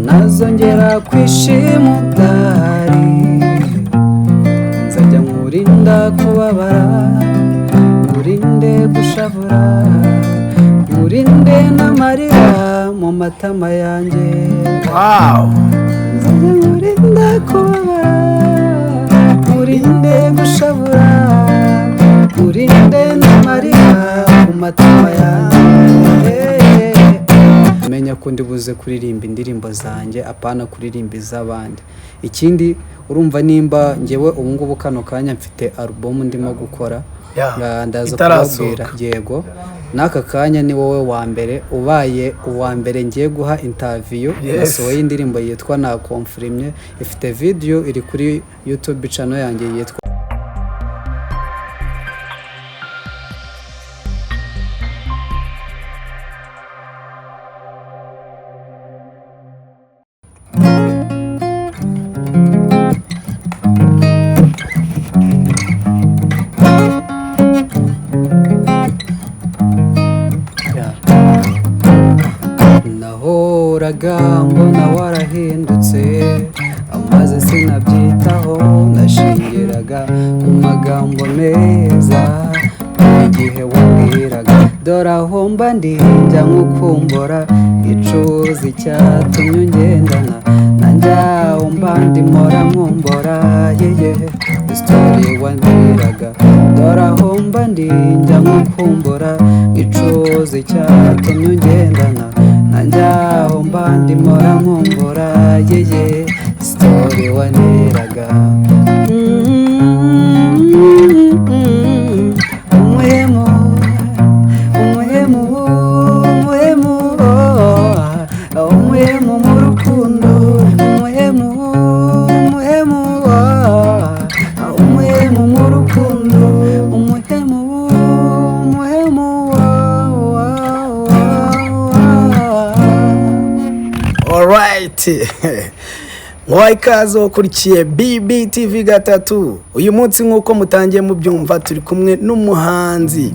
nazongera kwishima udahari, nzajya nkurinda kubabara, nkurinde gushavura, nkurinde n'amarira mu matama yanjye. Nzajya nkurinda kubabara, nkurinde gushavura, nkurinde n'amarira mu matama yanjye. Menya ko ndi buze kuririmba indirimbo zanjye apana kuririmba iz'abandi. Ikindi urumva nimba ngewe ubu ngubu kano kanya mfite album ndimo gukora, ndaza kubabwira yego n'aka kanya ni wowe wa mbere ubaye uwa mbere ngiye guha interview. Nasohoye indirimbo yitwa Na Confirmye, ifite video iri kuri YouTube channel yanjye yitwa mbona warahindutse, amaze sinabyitaho, nashingiraga ku magambo meza igihe wambwiraga, dore aho mba ndinjya nkukumbura, icuzi cyatumye ungendana, nanjye aho mba ndimora nkumbura, yeye story wambwiraga, dore aho mba ndinjya nkukumbura, icuzi cyatumye ungendana, nanjye aho mba ndimora nkumbura, yeye story waneraga. Umuhemu mu rukundo, umuhemu mu rukundo, umuhemu. Alright. Mwayi kaze ukurikiye BBTV gatatu. Uyu munsi nkuko mutangiye mubyumva turi kumwe n'umuhanzi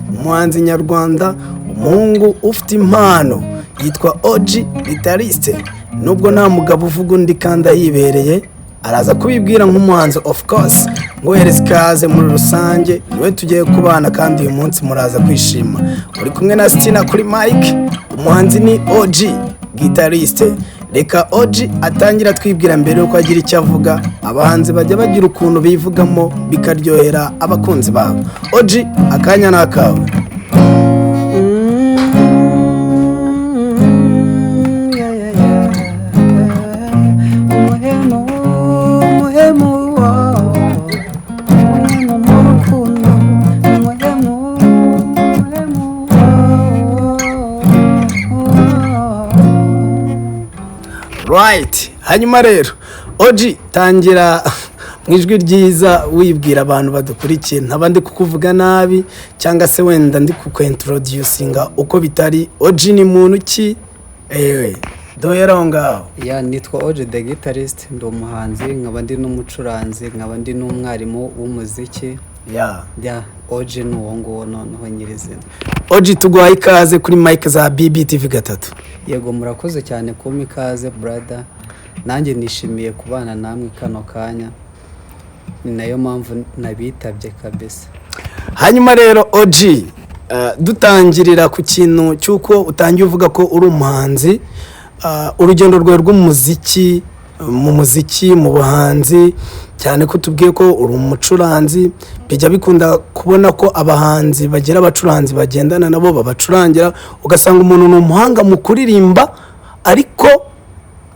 nyarwanda, umuhungu ufite impano yitwa OG Guitariste. Nubwo nta mugabo uvuga undi kandi yibereye, araza kubibwira nk'umuhanzi of course. Ngohereza ikaze muri rusange, niwe tugiye kubana kandi uyu munsi muraza kwishima. Uri kumwe na Stina kuri mic, umuhanzi ni OG Guitariste. Reka OG atangira twibwira mbere uko agira icyo avuga, abahanzi bajya bagira ukuntu bivugamo bikaryohera abakunzi babo. OG akanya nakawe. Right, hanyuma rero OG tangira mwijwi ryiza wibwira abantu badukurikiye, ntabandi kukuvuga nabi cyangwa se wenda ndi kukwintroducinga uko bitari. OG ni muntu ki? Dohera ngaho. Nitwa OG the Guitarist, ndi umuhanzi, nkaba ndi n'umucuranzi, nkaba ndi n'umwarimu w'umuziki. OG ni uwo nguwo noneho nyirizina. OG tuguhaye ikaze kuri mic za BBTV gatatu. Yego murakoze cyane kumpa ikaze brother, nanjye nishimiye kubana namwe kano kanya, ni nayo mpamvu nabitabye kabisa. Hanyuma rero OG, dutangirira ku kintu cyuko utangiye uvuga ko uri umuhanzi, urugendo rwawe rw'umuziki, mu muziki, mu buhanzi, cyane ko tubwiye ko uri umucuranzi, bijya bikunda kubona ko abahanzi bagira abacuranzi bagendana nabo babacurangira, ugasanga umuntu n'umuhanga mu kuririmba ariko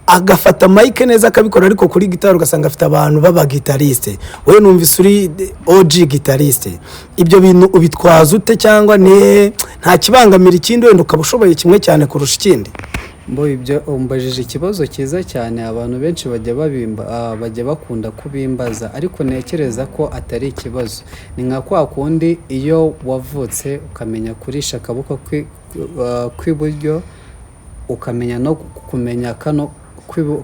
agafata mic neza akabikora, ariko kuri gitari ugasanga afite abantu baba guitariste. Wewe numvise uri OG Guitariste, ibyo bintu ubitwaza ute cyangwa nta kibangamira ikindi wenda ukabushoboye kimwe cyane kurusha ikindi? Mbo ibyo umbajije ikibazo cyiza cyane, abantu benshi bajya bakunda kubimbaza, ariko nekereza ko atari ikibazo. Ni nka kwa kundi iyo wavutse ukamenya kurisha akaboko kw'iburyo, ukamenya no kumenya kano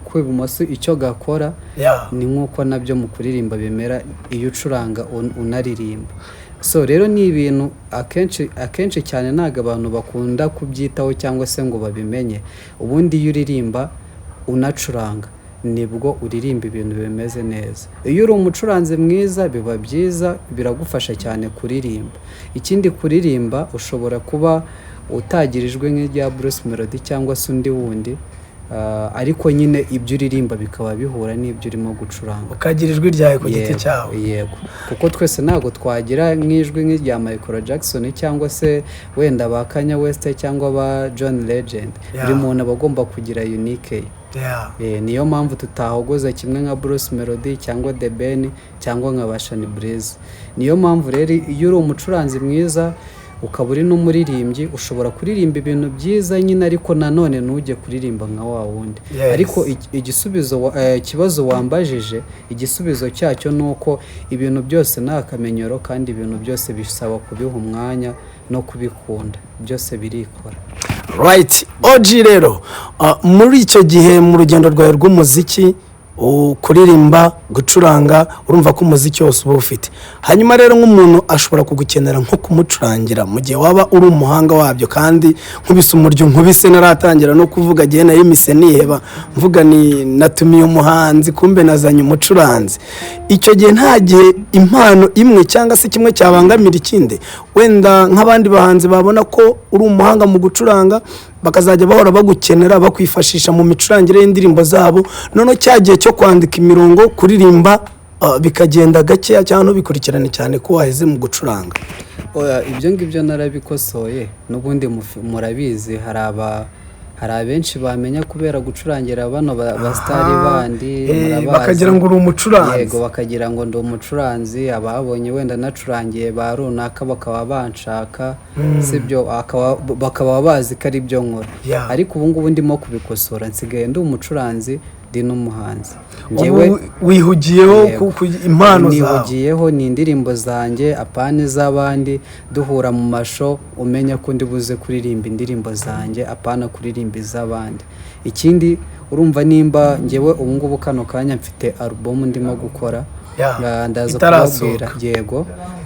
kw'ibumoso icyo gakora, ni nkuko nabyo mu kuririmba bimera iyo ucuranga unaririmba. So rero ni ibintu akenshi cyane ntago abantu bakunda kubyitaho cyangwa se ngo babimenye. Ubundi iyo uririmba unacuranga nibwo uririmba ibintu bimeze neza. Iyo uri umucuranzi mwiza biba byiza, biragufasha cyane kuririmba. Ikindi kuririmba ushobora kuba utagirijwe nk'irya Bruce Melody cyangwa se undi wundi, ariko nyine ibyo uririmba bikaba bihura n'ibyo urimo gucuranga, ukagira ijwi ryawe ku giti cyawe. Yego, kuko twese ntabwo twagira nk'ijwi nk'irya Michael Jackson cyangwa se wenda ba Kanye West cyangwa ba John Legend. Buri muntu aba agomba kugira unique. Niyo mpamvu tutahogoza kimwe nka Bruce Melody cyangwa The Ben cyangwa nka Bashani Breeze. Niyo mpamvu rero iyo uri umucuranzi mwiza ukaba uri n'umuririmbyi ushobora kuririmba ibintu byiza nyine, ariko nanone ntujye kuririmba nka wa wundi. Ariko ikibazo wambajije, igisubizo cyacyo ni uko ibintu byose ni akamenyero, kandi ibintu byose bisaba kubiha umwanya no kubikunda, byose birikora. Right, OG rero muri icyo gihe mu rugendo rwawe rw'umuziki, kuririmba, gucuranga, urumva ko umuziki wose uba ufite. Hanyuma rero nk'umuntu ashobora kugukenera nko kumucurangira mu gihe waba uri umuhanga wabyo, kandi nkubise umuryo nkubise naratangira no kuvuga gihe nayo mise niheba mvuga ni natumiye umuhanzi kumbe nazanye umucuranzi. Icyo gihe nta gihe impano imwe cyangwa se kimwe cyabangamira ikindi, wenda nk'abandi bahanzi babona ko uri umuhanga mu gucuranga bakazajya bahora bagukenera bakwifashisha mu micurangire y'indirimbo zabo, none cyagiye cyo kwandika imirongo, kuririmba bikagenda gakeya cyangwa bikurikirane cyane ko waheze mu gucuranga. Ibyo ngibyo narabikosoye, n'ubundi murabizi hari abenshi bamenya kubera gucurangira bano basitari bandi, bakagira ngo uri umucuranzi. Yego, bakagira ngo ndi umucuranzi, ababonye wenda nacurangiye ba runaka bakaba banshaka, sibyo, bakaba bazi ko ari byo nkora. Ariko ubu ngubu ndimo kubikosora, nsigaye ndi umucuranzi ndi n'umuhanzi. Njyewe wihugiyeho ku impano zawe. Nihugiyeho ni indirimbo zanjye, apane z'abandi, duhura mu masho umenya ko ndi buze kuririmba indirimbo zanjye, apana kuririmba iz'abandi. Ikindi urumva nimba njyewe ubu ngubu kano kanya mfite album ndimo gukora, ndaza kubabwira. Yego,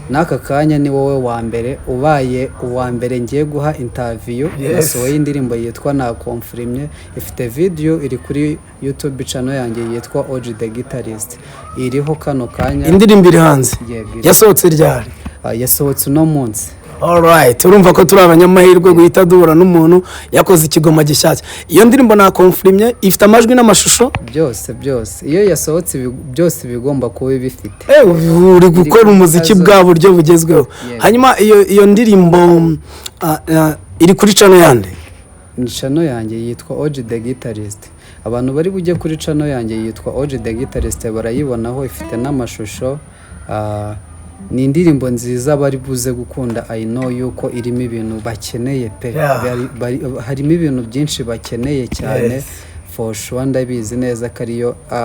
n'aka kanya ni wowe wa mbere ubaye uwa mbere ngiye guha interview. Nasohoye indirimbo yitwa Nakomfrimye, ifite video iri kuri YouTube channel yanjye yitwa OG The Guitarist, iriho kano kanya. Indirimbo iri hanze yasohotse ryari? Yasohotse uno munsi. Alright, urumva ko turi abanyamahirwe guhita duhura n'umuntu yakoze ikigoma gishyashya. Iyo ndirimbo Nakomfrimye ifite amajwi n'amashusho byose. Iyo yasohotse byose bigomba kuba bifite. Uri gukora umuziki bwa buryo bugezweho. Hanyuma iyo ndirimbo iri kuri channel yande? Ni channel yanjye yitwa OG The Guitarist. Abantu bari bujye kuri channel yanjye yitwa OG The Guitarist barayibonaho, ifite n'amashusho. Ni indirimbo nziza bari buze gukunda. I know yuko irimo ibintu bakeneye pe. Harimo ibintu byinshi bakeneye cyane. For sure ndabizi neza ko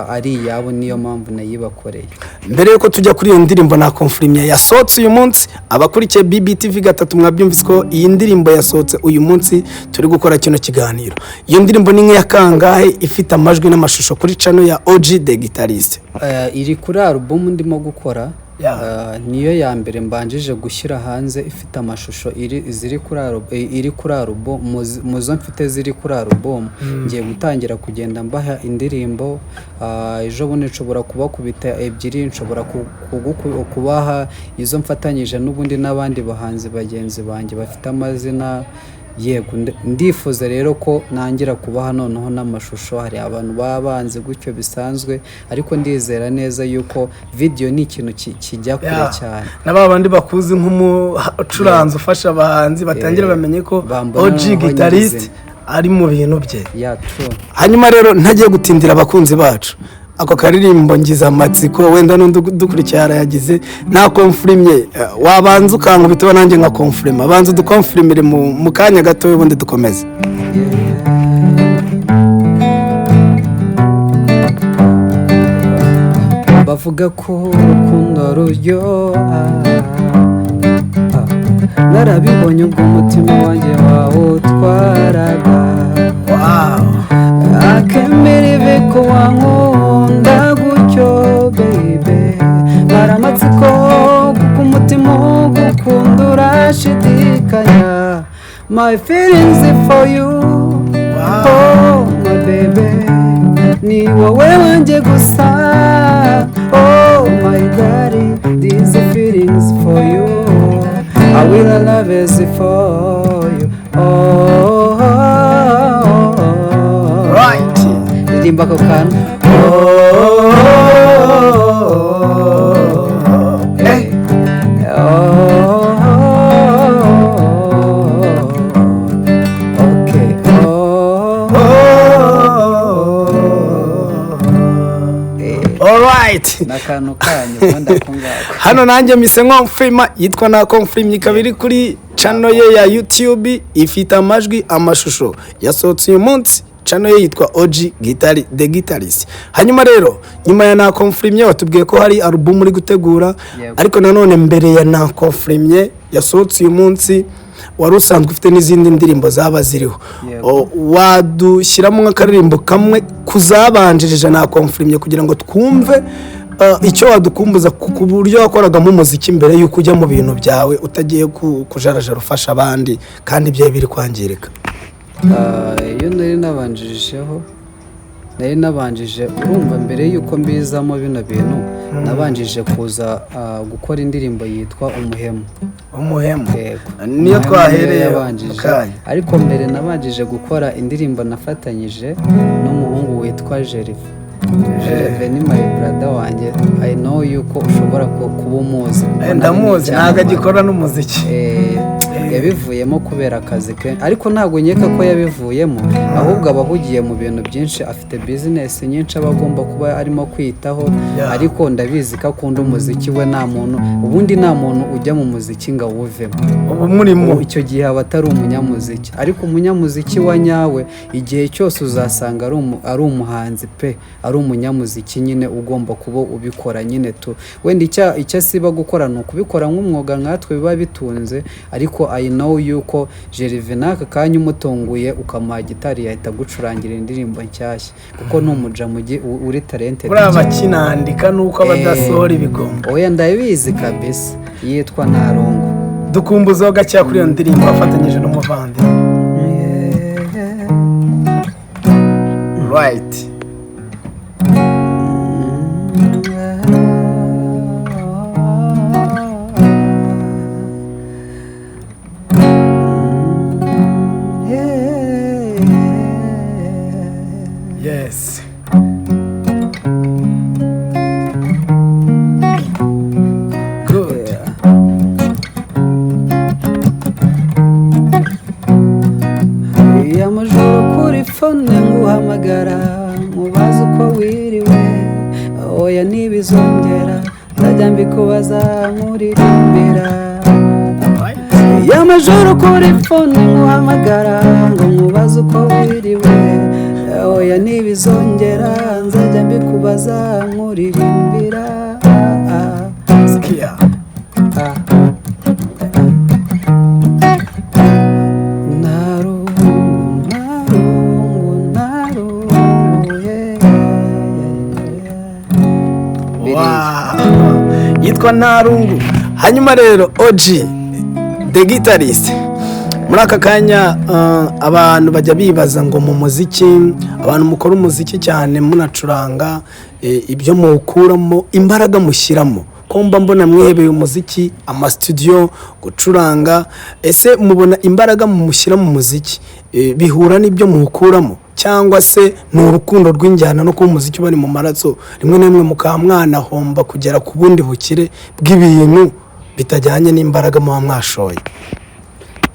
ari iyabo, niyo mpamvu nayibakoreye. Mbere yuko tujya kuri iyo ndirimbo Nakomfrimye yasohotse uyu munsi, abakurikiye BBTV gatatu mwabyumvise ko iyi ndirimbo yasohotse uyu munsi turi gukora kino kiganiro. Iyo ndirimbo ni nk'iya kangahe, ifite amajwi n'amashusho kuri channel ya OG The Guitarist? Iri kuri album ndimo gukora. Niyo ya mbere mbanjije gushyira hanze, ifite amashusho iri kuri album, muzo mfite ziri kuri album. Ngiye gutangira kugenda mbaha indirimbo, ejo bundi nshobora kubakubita ebyiri, nshobora kubaha izo mfatanyije n'ubundi n'abandi bahanzi bagenzi banjye bafite amazina. Yego, ndifuza rero ko nangira kubaha noneho n'amashusho. Hari abantu babanze gutyo bisanzwe, ariko ndizera neza yuko video ni ikintu kijya kure cyane. N'abandi bakuzi nk'umucuranzi ufasha abahanzi batangira bamenye ko OG Guitarist ari mu bintu bye. Hanyuma rero ntagiye gutindira abakunzi bacu, ako karirimbo ngize amatsiko, wenda n'undi dukurikiye yagize Nakomfrimye, wabanza ukankubita nanjye nka Komfrima, abanza dukomfrimire mu kanya gato ubundi dukomeze. Bavuga ko urukundo ruryoha, narabibonye ubwo umutima wanjye wawutwaraga. Akemere ko wankunda gutyo baby, maramatsiko kuko umutima gukunda urashidikanya. My feelings for you, oh my baby, ni wowe wanjye gusa. Oh my God, these feelings for you, I will always for you. Oh, right. ririmba ako kantu. Eh. Okay. Alright. N'akantu kanyu ubundi ako ngako. Hano nanjye mise nkomfirima yitwa na Confirm, ikaba iri kuri channel ye ya YouTube, ifite amajwi amashusho yasohotse uyu munsi. Channel ye yitwa OG Guitar The Guitarist. Hanyuma rero nyuma ya na Confirm watubwiye ko hari album uri gutegura, ariko nanone mbere ya na Confirm yasohotse uyu munsi wari usanzwe ufite n'izindi ndirimbo zaba ziriho. Wadushyiramo nk'akaririmbo kamwe kuzabanjirije na Confirm kugira ngo twumve icyo wadukumbuza ku buryo wakoragamo umuziki mbere y'uko ujya mu bintu byawe utagiye kujarajara ufasha abandi kandi byawe biri kwangirika. Iyo nari nabanjije urumva mbere y'uko mbizamo bino bintu nabanjije kuza gukora indirimbo yitwa Umuhemu. Niyo twahereye ariko mbere nabanjije gukora indirimbo nafatanyije n'umuhungu witwa Jerive. Ni my brother wanjye. I know yuko ushobora kuba umuzi. Ndamuzi, ntago agikora n'umuziki. Yabivuyemo kubera akazi ke, ariko ntago nkeka ko yabivuyemo, ahubwo abahugiye mu bintu byinshi, afite business nyinshi abagomba kuba arimo kwitaho. Ariko ndabizi ko akunda umuziki we, nta muntu ujya mu muziki ngo awuvemo. Ubu murimo icyo gihe aba atari umunyamuziki, ariko umunyamuziki wa nyawe igihe cyose uzasanga ari umuhanzi pe, ari umunyamuziki nyine ugomba kuba ubikora nyine tu. Wenda icyo asiba gukora ni ukubikora nk'umwuga nkatwe biba bitunze. Ariko I know yuko Jerive n'aka kanya umutunguye ukamuha gitari yahita gucurangira indirimbo nshyashya, kuko ni umujamugi uri talented. Uri abakinandika nuko abadasohora ibigomba. Oya ndabizi kabisa. Yitwa Ntarungu. Dukumbuzaho gacya kuri iyo ndirimbo afatanyije n'umuvandimwe. Right. Yes. Good. Amajoro kuri fone nguhamagara mubaza uko wiriwe, oya ntibizongera ndajya mbikubaza nkuririmbira. Amajoro kuri fone nguhamagara ngo mubaza uko wiriwe, oya ntibizongera nzajya mbikubaza nkuririmbira. Sikia. Yitwa Ntarungu. Hanyuma rero OG The Guitarist, muri aka kanya abantu bajya bibaza ngo mu muziki, abantu mukora umuziki cyane munacuranga, ibyo mukuramo imbaraga mushyiramo ko mba mbona mwihebeye umuziki, amastudio, gucuranga. Ese mubona imbaraga mushyira mu muziki bihura n'ibyo mukuramo, cyangwa se ni urukundo rw'injyana no kuba umuziki bari mu maraso, rimwe na rimwe mukaba mwanahomba kugera ku bundi bukire bw'ibintu bitajyanye n'imbaraga muba mwashoye?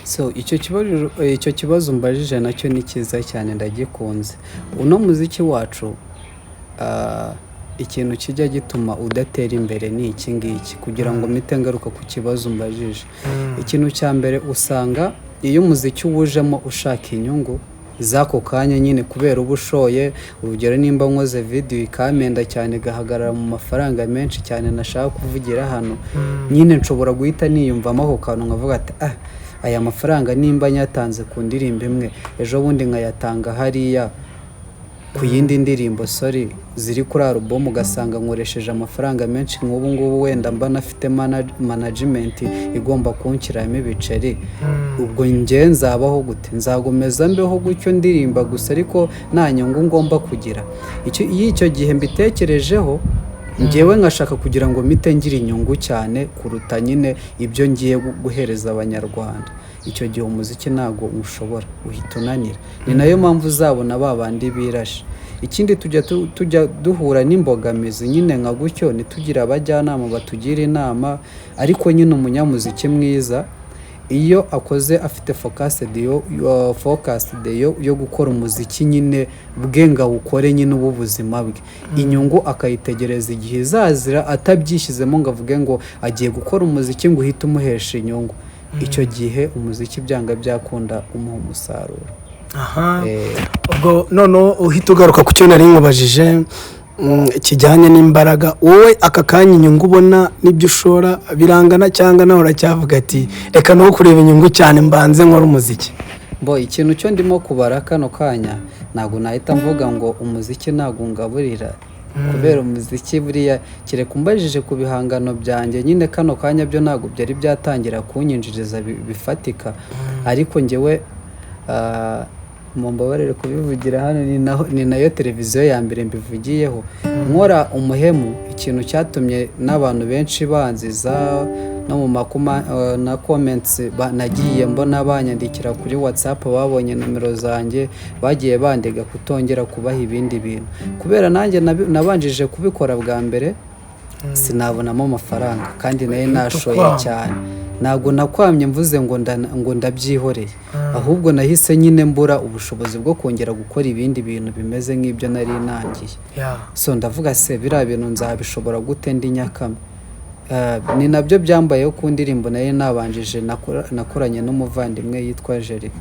So icyo kibazo mbajije nacyo ni cyiza cyane, ndagikunze. Uno muziki wacu ikintu kijya gituma udatera imbere ni iki ngiki, kugira ngo mpite ngaruka ku kibazo mbajije. Ikintu cya mbere usanga iyo umuziki uwujemo ushaka inyungu z'ako kanya nyine, kubera uba ushoye. Urugero nimba nkoze video ikamenda cyane gahagarara mu mafaranga menshi cyane nashaka kuvugira hano, nyine nshobora guhita niyumvamo ako kantu nkavuga ati aya mafaranga nimba nyatanze ku ndirimbo imwe, ejo bundi nkayatanga hariya ku yindi ndirimbo sorry ziri kuri album ugasanga nkoresheje amafaranga menshi nk'ubu ngubu wenda mba nafite management igomba kunshyiramo ibiceri ubwo njye nzabaho gute nzagomeza mbeho gutyo ndirimba gusa ariko nta nyungu ngomba kugira icyo gihe mbitekerejeho njyewe nkashaka kugira ngo mpite ngira inyungu cyane kuruta nyine ibyo ngiye guhereza abanyarwanda icyo gihe umuziki ntabwo ushobora uhita unanira ni nayo mpamvu uzabona babandi birashe ikindi tujya duhura n'imbogamizi nyine nka gutyo ntitugire abajyanama batugira inama ariko nyine umunyamuziki mwiza iyo akoze afite focus yo gukora umuziki nyine bwe ngo awukore nyine ubuzima bwe inyungu akayitegereza igihe izazira atabyishyizemo ngo avuge ngo agiye gukora umuziki ngo uhite umuhesha inyungu icyo gihe umuziki byanga byakunda umuha umusaruro ubwo noneho uhita ugaruka ku cyo nari nkubajije kijyanye n'imbaraga wowe aka kanya inyungu ubona n'ibyo ushora birangana cyangwa nawe uracyavuga ati reka no kureba inyungu cyane mbanze nkora umuziki ikintu cyo ndimo kubara kano kanya ntabwo nahita mvuga ngo umuziki ntabwo ngaburira kubera umuziki buriya kereka umbajije ku bihangano byanjye nyine kano kanya byo ntabwo byari byatangira kunyinjiriza bifatika ariko njyewe mumbabarire kubivugira hano ni nayo televiziyo ya mbere mbivugiyeho nkora umuhemu ikintu cyatumye n'abantu benshi banziza no mu na comments nagiye mbona banyandikira kuri WhatsApp babonye nomero zanjye bagiye bandega kutongera kubaha ibindi bintu kubera nanjye nabanjije kubikora bwa mbere sinabonamo amafaranga kandi nayo nashoye cyane ntabwo nakwamye mvuze ngo ndabyihoreye ahubwo nahise nyine mbura ubushobozi bwo kongera gukora ibindi bintu bimeze nk'ibyo nari nangiye so ndavuga se biriya bintu nzabishobora gute ndi Nyakame ni nabyo byambayeho ku ndirimbo nayo nabanjije nakoranye n'umuvandimwe yitwa Jerive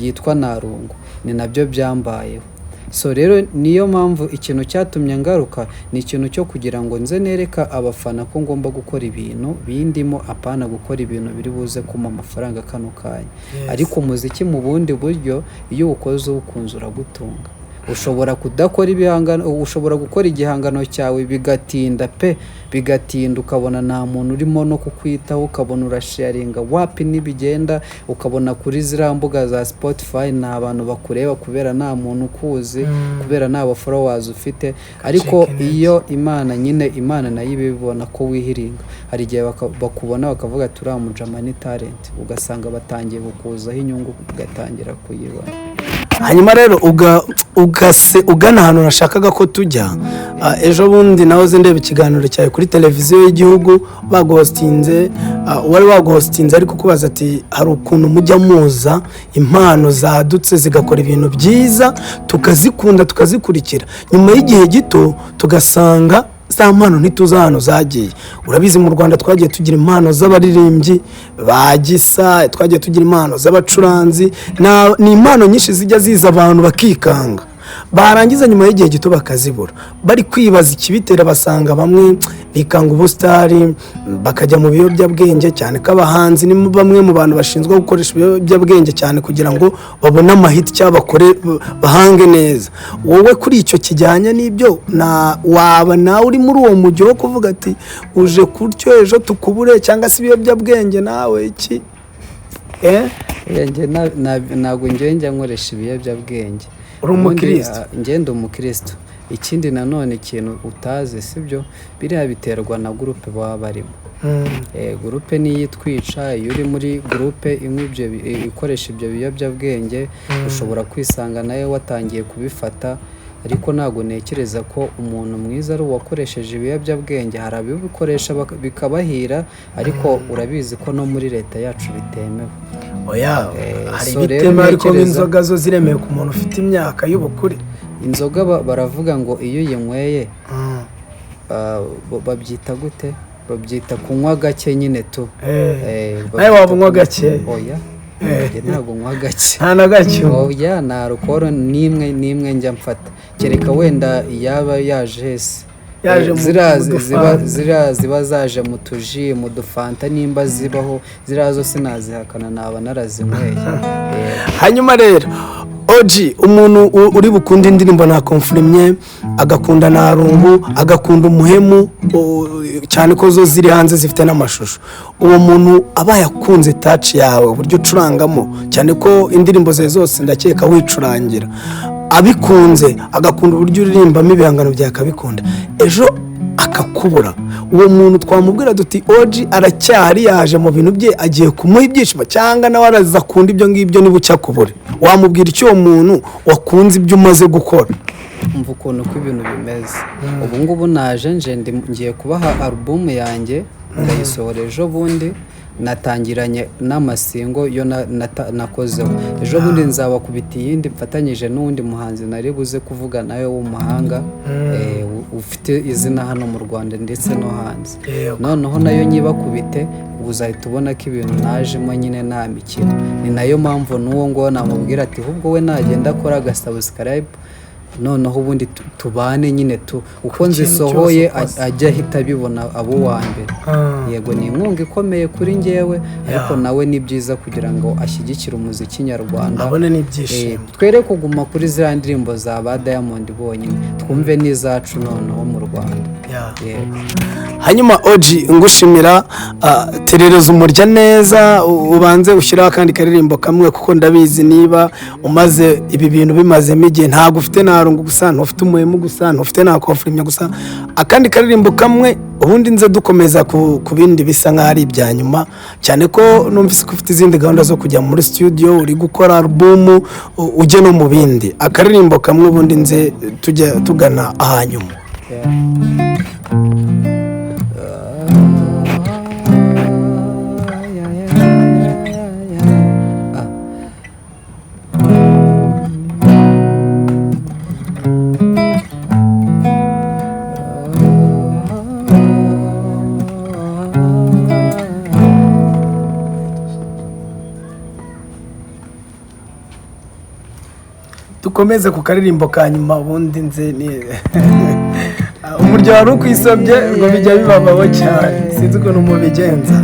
yitwa Narungu ni nabyo byambayeho so rero niyo mpamvu ikintu cyatumye ngaruka ni ikintu cyo kugira ngo nze nereka abafana ko ngomba gukora ibintu bindimo apana gukora ibintu biri buze kuma amafaranga kano kanya ariko umuziki mu bundi buryo iyo ukoze ukunze uragutunga ushobora kudakora ibihangano ushobora gukora igihangano cyawe bigatinda ukabona nta muntu urimo no kukwitaho ukabona urasharinga wapi nibigenda ukabona kuri ziriya mbuga za Spotify nta abantu bakureba kubera nta muntu ukuzi kubera nta followers ufite ariko iyo Imana nayo ibibona ko wihiringa hari igihe bakubona bakavuga turamujama ni talent ugasanga batangiye kukuzaho inyungu ugatangira kuyibona hanyuma rero ugana ahantu nashakaga ko tujya ejo bundi nahoze ndeba ikiganiro cyawe kuri televiziyo y'igihugu baguhostinze wari waguhostinze ariko kubaza ati hari ukuntu mujya muza impano zadutse zigakora ibintu byiza tukazikunda tukazikurikira nyuma y'igihe gito tugasanga za mpano ntituzi ahantu zagiye urabizi mu Rwanda twagiye tugira impano z'abaririmbyi bagisa twagiye tugira impano z'abacuranzi ni impano nyinshi zijya ziza abantu bakikanga barangiza nyuma y'igihe gito bakazibura bari kwibaza ikibitera basanga bamwe bikanga ubustari bakajya mu biyobyabwenge cyane ko abahanzi ni bamwe mu bantu bashinzwe gukoresha ibiyobyabwenge cyane kugira ngo babone amahiti cyangwa bakore bahange neza wowe kuri icyo kijyanye n'ibyo waba nawe uri muri uwo mujyi wo kuvuga ati uje kuryo ejo tukubure cyangwa se ibiyobyabwenge nawe iki ntabwo njya nkoresha ibiyobyabwenge uri umukristo ngenda umukristo ikindi nanone ikintu utazi sibyo biriya biterwa na groupe baba barimo groupe niyo itwica iyo uri muri groupe ikoresha ibyo biyobyabwenge ushobora kwisanga nawe watangiye kubifata ariko ntabwo ntekereza ko umuntu mwiza ari uwakoresheje ibiyobyabwenge hari abibikoresha bikabahira ariko urabizi ko no muri leta yacu bitemewe hari ibitemewe ariko inzoga zo ziremewe ku muntu ufite imyaka y'ubukure inzoga baravuga ngo iyo uyinyweye babyita gute babyita kunywa gake nyine tu nawe waba unywa gake ntabwo nywa gake nta na gake nta alukoro n'imwe njya mfata kereka wenda yaba yaje hese ziriya ziba zaje mu tuji mu dufanta nimba zibaho ziriya zose nazihakana naba narazinyweye hanyuma rero Oji umuntu uri bukunda indirimbo na Konfirmye agakunda na Rungu agakunda umuhemu cyane ko zo ziri hanze zifite n'amashusho, uwo muntu aba yakunze touch yawe uburyo ucurangamo cyane ko indirimbo ze zose ndakeka wicurangira, abikunze agakunda uburyo uririmbamo ibihangano bya akabikunda, ejo akakubura, uwo muntu twamubwira duti Oji aracyari yaje mu bintu bye agiye kumuha ibyishimo cyangwa nawe arazakunda ibyo ngibyo niba ucyakubure, wamubwira icyo uwo muntu wakunze ibyo umaze gukora? umva ukuntu ko ibintu bimeze ubu ngubu naje ngiye kubaha alubumu yanjye ndayisohora ejo bundi, natangiranye n'amasingo yo nakozeho, ejo bundi nzabakubita iyindi mfatanyije n'undi muhanzi nari buze kuvuga nawe w'umuhanga ufite izina hano mu Rwanda ndetse no hanze, noneho nayo nyibakubite uzahita ubona ko ibintu najemo nyine nta mikino, ni nayo mpamvu n'uwo ngo namubwira ati ahubwo we nagenda akora agasubscribe noneho ubundi tubane nyine uko nzisohoye ajya ahita abibona abo wa mbere. Yego ni inkunga ikomeye kuri njyewe ariko nawe ni byiza kugira ngo ashyigikire umuziki nyarwanda, abone n'ibyishimo, twere kuguma kuri ziriya ndirimbo za ba Diamond bonyine, twumve n'izacu noneho mu Rwanda. Hanyuma Oji ngushimira, terereza umurya neza, ubanze ushyiraho akandi karirimbo kamwe kuko ndabizi niba umaze ibi bintu bimazemo igihe ntabwo ufite na Rungu gusa, ntufite umuhemu gusa, ntufite na Konfirmye gusa, akandi karirimbo kamwe ubundi nze dukomeza ku bindi bisa nk'aho ari ibya nyuma, cyane ko numvise ko ufite izindi gahunda zo kujya muri studio uri gukora album ujye no mu bindi, akaririmbo kamwe ubundi nze tujya tugana ahanyuma. Dukomeze ku karirimbo ka nyuma ubundi nze ni umuryo wari ukwisabye ngo bijya bibabaho cyane, sinzi ukuntu mubigenza.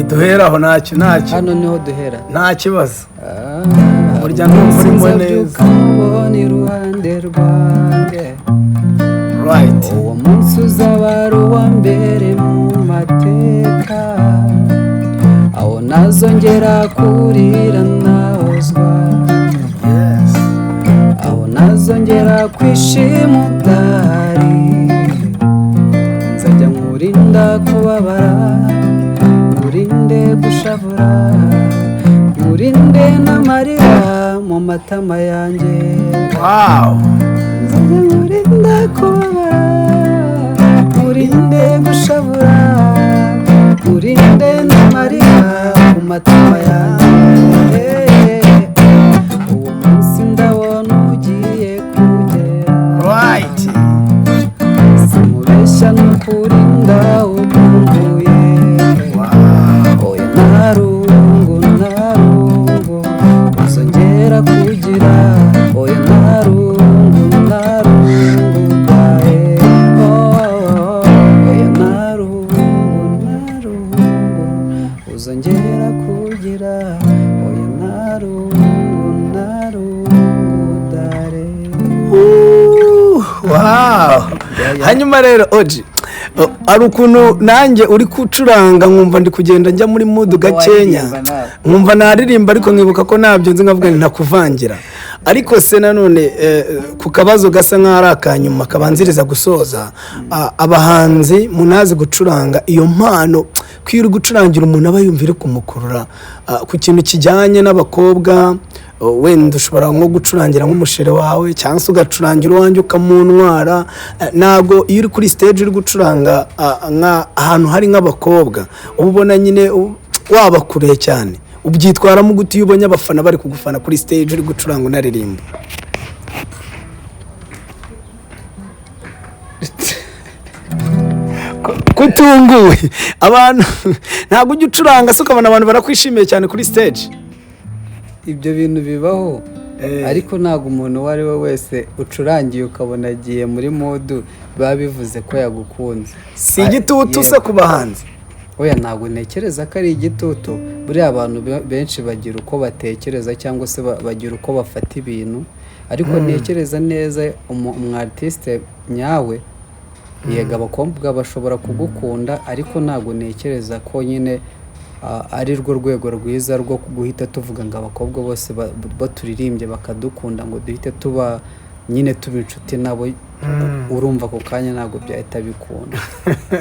Duhera aho ntacyo hano niho duhera nta kibazo, umurya ntumurimo neza iruhande rwanjye, right, uwo munsi uzaba ari uwa mbere mu mateka, aho nazongera kurira nahozwa, aho nazongera kwishima udahari, nzajya nkurinda kubabara, nkurinde gushavura, nkurinde n'amarira mu matama yanjye, wow, nzajya nkurinda kubabara, nkurinde gushavura, nkurinde n'amarira mu matama yanjye, uwo munsi ndabona ugiye kugera, right, simubeshya n'ukuri ndawukumbuye, oya nta Rungu uzongera kugira, oya nta Rungu dahe, oya nta Rungu uzongera kugira, oya nta Rungu dahe. wow. Hanyuma rero Oji, ari ukuntu nanjye uri kucuranga nkumva ndi kugenda njya muri mood gakenya, nkumva naririmba ariko nkibuka ko nabyo nzi nkavuga ntakuvangira, ariko se nanone ku kabazo gasa nk'aho ari akanyuma kabanziriza gusoza, abahanzi munazi gucuranga iyo mpano kwiri gucurangira umuntu aba yumva iri kumukurura ku kintu kijyanye n'abakobwa, wenda ushobora nko gucurangira nk'umushere wawe cyangwa se ugacurangira uwanjye ukamuntwara, ntabwo iyo uri kuri stage uri gucuranga ahantu hari nk'abakobwa uba ubona nyine waba kure cyane, ubyitwaramo gute iyo ubonye abafana bari kugufana kuri stage uri gucuranga unaririmba? Kutunguwe abantu ntabwo ujya ucuranga se ukabona abantu barakwishimiye cyane kuri stage? Ibyo bintu bibaho ariko ntabwo umuntu uwo ari we wese ucurangiye ukabona agiye muri modu biba bivuze ko yagukunze. Si igitutu se ku bahanzi? Oya, ntabwo ntekereza ko ari igitutu. Buriya abantu benshi bagira uko batekereza cyangwa se bagira uko bafata ibintu, ariko ntekereza neza umwartiste nyawe yega abakobwa bashobora kugukunda, ariko ntabwo ntekereza ko nyine ari rwo rwego rwiza rwo guhita tuvuga ngo abakobwa bose baturirimbye bakadukunda ngo duhite tuba nyine tuba inshuti nabo. Urumva ku kanya ntabwo byahita bikunda.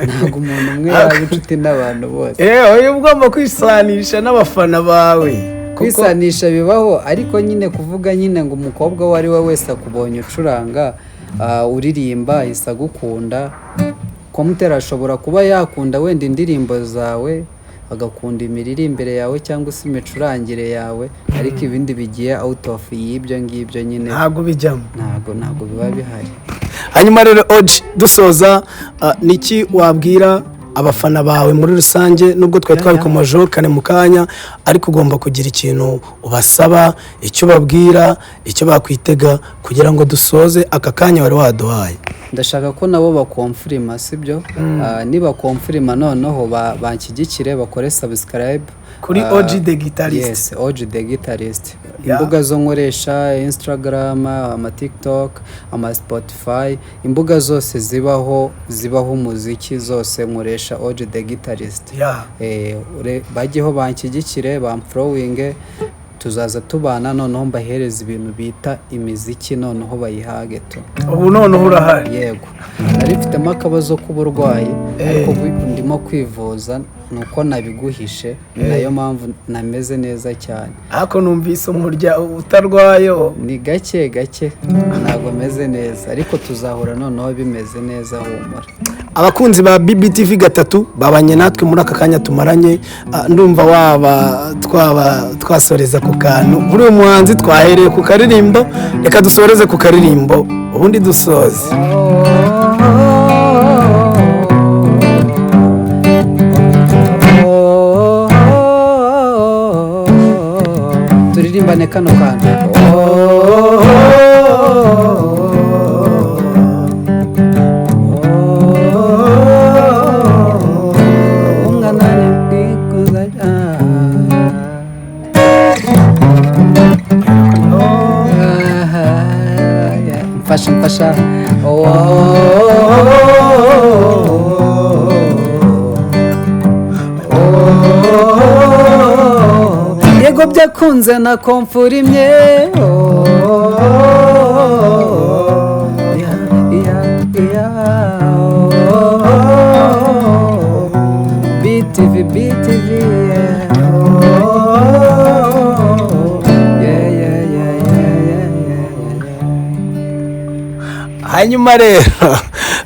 Ntabwo umuntu umwe yaba inshuti n'abantu bose. Uyu ugomba kwisanisha n'abafana bawe. Kwisanisha bibaho, ariko nyine kuvuga nyine ngo umukobwa uwo ari we wese akubonye ucuranga uririmba ahise agukunda. Komutera ashobora kuba yakunda wenda indirimbo zawe, agakunda imiririmbire yawe cyangwa se imicurangire yawe, ariko ibindi bigiye out of y'ibyo ngibyo nyine ntabwo bijyamo, ntabwo biba bihari. Hanyuma rero Oji, dusoza niki wabwira abafana bawe muri rusange? Nubwo twari twabikomojeho kane mu kanya, ariko ugomba kugira ikintu ubasaba, icyo babwira, icyo bakwitega kugira ngo dusoze aka kanya wari waduhaye. Ndashaka ko nabo bakomfirima, sibyo? Niba komfirima noneho banshyigikire, bakore subscribe kuri Oji the Guitarist. Yes, Oji the Guitarist. Imbuga zo nkoresha Instagram, ama TikTok, ama Spotify, imbuga zose zibaho umuziki zose nkoresha Oji the Guitarist. Bajyeho banshyigikire, bamfollowing, tuzaza tubana noneho mbahereza ibintu bita imiziki noneho bayihage tu. Ubu noneho urahari? Yego. Nari mfitemo akabazo k'uburwayi, ariko ndimo kwivuza, nuko nabiguhishe, nayo mpamvu nameze neza cyane. Ariko numvise umurya utarwayo. Ni gake ntabwo meze neza, ariko tuzahura noneho bimeze neza, humura. Abakunzi ba BBTV gatatu babanye natwe muri aka kanya tumaranye, ndumva twasoreza ku kantu. Buri umuhanzi twahereye ku karirimbo, reka dusoreze ku karirimbo ubundi dusoze. Turirimbane kano kantu. Mfasha yego byakunze na komfurimye BTV Hanyuma rero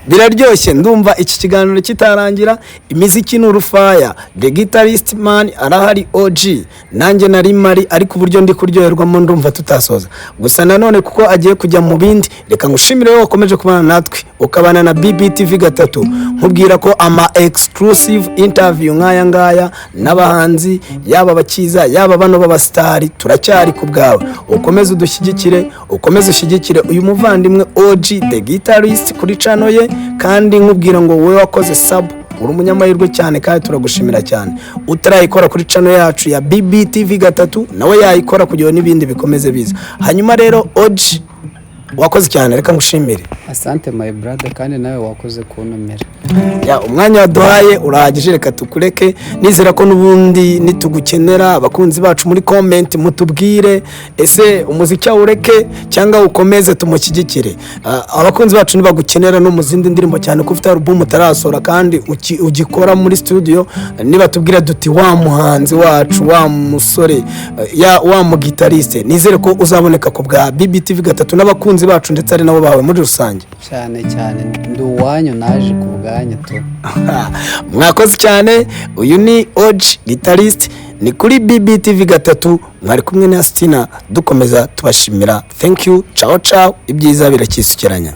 biraryoshye, ndumva iki kiganiro kitarangira. Imiziki ni urufaya, The Guitarist man arahari, Oji nanjye nari mari, ariko uburyo ndi kuryoherwamo ndumva tutasoza. Gusa nanone kuko agiye kujya mu bindi, reka ngushimire wowe wakomeje kubana natwe ukabana na BBTV gatatu. Nkubwira ko ama exclusive interview nk'aya ngaya n'abahanzi, yaba bakiza yaba bano b'abastari, turacyari ku bwawe. Ukomeze udushyigikire, ukomeze ushyigikire uyu muvandimwe Oji the Guitarist kuri channel ye, kandi nkubwira ngo wowe wakoze sub uri umunyamahirwe cyane, kandi turagushimira cyane. Utarayikora kuri channel yacu ya BBTV gatatu, nawe yayikora kugira n'ibindi bikomeze biza. Hanyuma rero Oji, wakoze cyane, reka ngushimire. Asante my brother, kandi nawe wakoze kuntumira. Umwanya waduhaye urahagije, reka tukureke. Nizera ko n'ubundi nitugukenera, abakunzi bacu muri comment mutubwire ese umuziki awureke cyangwa ukomeze tumushyigikire. Abakunzi bacu nibagukenera no mu zindi ndirimbo, cyane ko ufite album utarasora kandi ugikora muri studio, niba tubwira duti wa muhanzi wacu, wa musore, wa mu guitariste, nizere ko uzaboneka ku bwa BBTV gatatu n'abakunzi bacu ndetse ari nabo bawe muri rusange. Cyane ndi uwanyu, naje ku bwanyu tu. Mwakoze cyane. Uyu ni Oji Guitarist, ni kuri BBTV gatatu, mwari kumwe na Stina, dukomeza tubashimira. Thank you, ciao, ibyiza birakisukiranya.